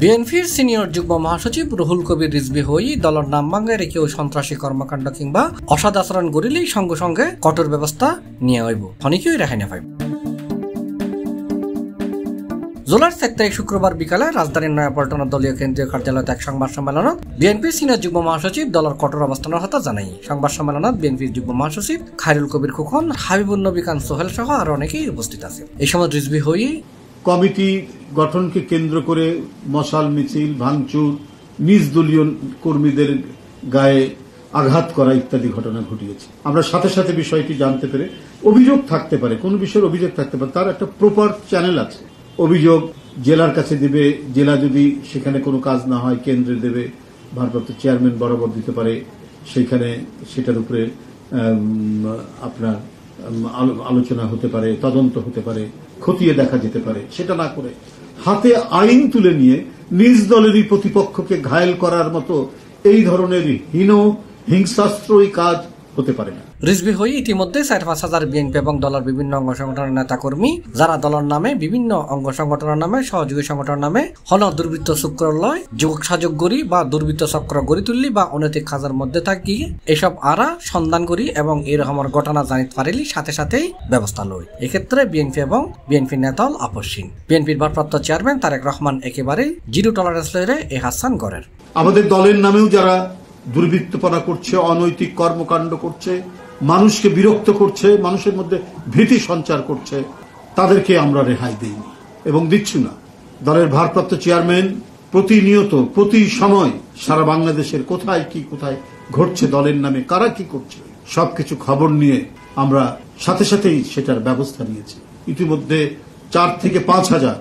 বিএনপির সিনিয়র যুগ্ম মহাসচিব রুহুল কবির রিজভী হই দলের নাম ভাঙায় রেখে ওই সন্ত্রাসী কর্মকাণ্ড কিংবা অসৎ আচরণ করিলেই সঙ্গে সঙ্গে কঠোর ব্যবস্থা নিয়ে হইব অনেকেই রেহাই না পাইব। জুলাইর ১ তারিখ শুক্রবার বিকালে রাজধানীর নয়াপল্টনের দলীয় কেন্দ্রীয় কার্যালয়ত এক সংবাদ সম্মেলনত বিএনপির সিনিয়র যুগ্ম মহাসচিব দলের কঠোর অবস্থানের কথা জানাই। সংবাদ সম্মেলনত বিএনপির যুগ্ম মহাসচিব খায়রুল কবির খোকন, হাবিবুন নবী খান সোহেল সহ আরো অনেকেই উপস্থিত আছে। এই সময় রিজভী হই কমিটি গঠনকে কেন্দ্র করে মশাল মিছিল, ভাঙচুর, নিজ দলীয় কর্মীদের গায়ে আঘাত করা ইত্যাদি ঘটনা ঘটিয়েছে। আমরা সাথে সাথে বিষয়টি জানতে পেরে অভিযোগ থাকতে পারে, কোন বিষয়ের অভিযোগ থাকতে পারে, তার একটা প্রপার চ্যানেল আছে। অভিযোগ জেলার কাছে দিবে, জেলা যদি সেখানে কোনো কাজ না হয় কেন্দ্রে দেবে, ভারপ্রাপ্ত চেয়ারম্যান বরাবর দিতে পারে, সেখানে সেটার উপরে আপনার আলোচনা হতে পারে, তদন্ত হতে পারে, খতিয়ে দেখা যেতে পারে। সেটা না করে হাতে আইন তুলে নিয়ে নিজ দলেরই প্রতিপক্ষকে ঘায়েল করার মতো এই ধরনের হীন হিংসাস্ত্রই কাজ হতে পারে না। রিজভী হই ইতিমধ্যে ৪-৫ হাজার বিএনপি এবং দলের বিভিন্ন অঙ্গ সংগঠনের নেতা কর্মী যারা দলের নামে বিভিন্ন অঙ্গ সংগঠনের নামে সহযোগী সংগঠনের নামে হল দুর্বৃত্ত চক্রালয় যোগ সাযোগ করি বা দুর্বৃত্ত চক্র গড়ি তুললি বা অনৈতিক কাজের মধ্যে থাকি এসব আরা সন্ধান করি এবং এরকমের ঘটনা জানিতে পারিলি সাথে সাথেই ব্যবস্থা লয়। এক্ষেত্রে বিএনপি এবং বিএনপি নেতাল আপসহীন। বিএনপির ভারপ্রাপ্ত চেয়ারম্যান তারেক রহমান একেবারে জিরো টলারেন্স লয়ে এ হাসান করেন। আমাদের দলের নামেও যারা দুর্বৃত্তপনা করছে, অনৈতিক কর্মকাণ্ড করছে, মানুষকে বিরক্ত করছে, মানুষের মধ্যে ভীতি সঞ্চার করছে, তাদেরকে আমরা রেহাই দিইনি এবং দিচ্ছি না। দলের ভারপ্রাপ্ত চেয়ারম্যান প্রতিনিয়ত প্রতি সময় সারা বাংলাদেশের কোথায় ঘটছে, দলের নামে কারা কি করছে সবকিছু খবর নিয়ে আমরা সাথে সাথেই সেটার ব্যবস্থা নিয়েছি। ইতিমধ্যে ৪ থেকে ৫ হাজার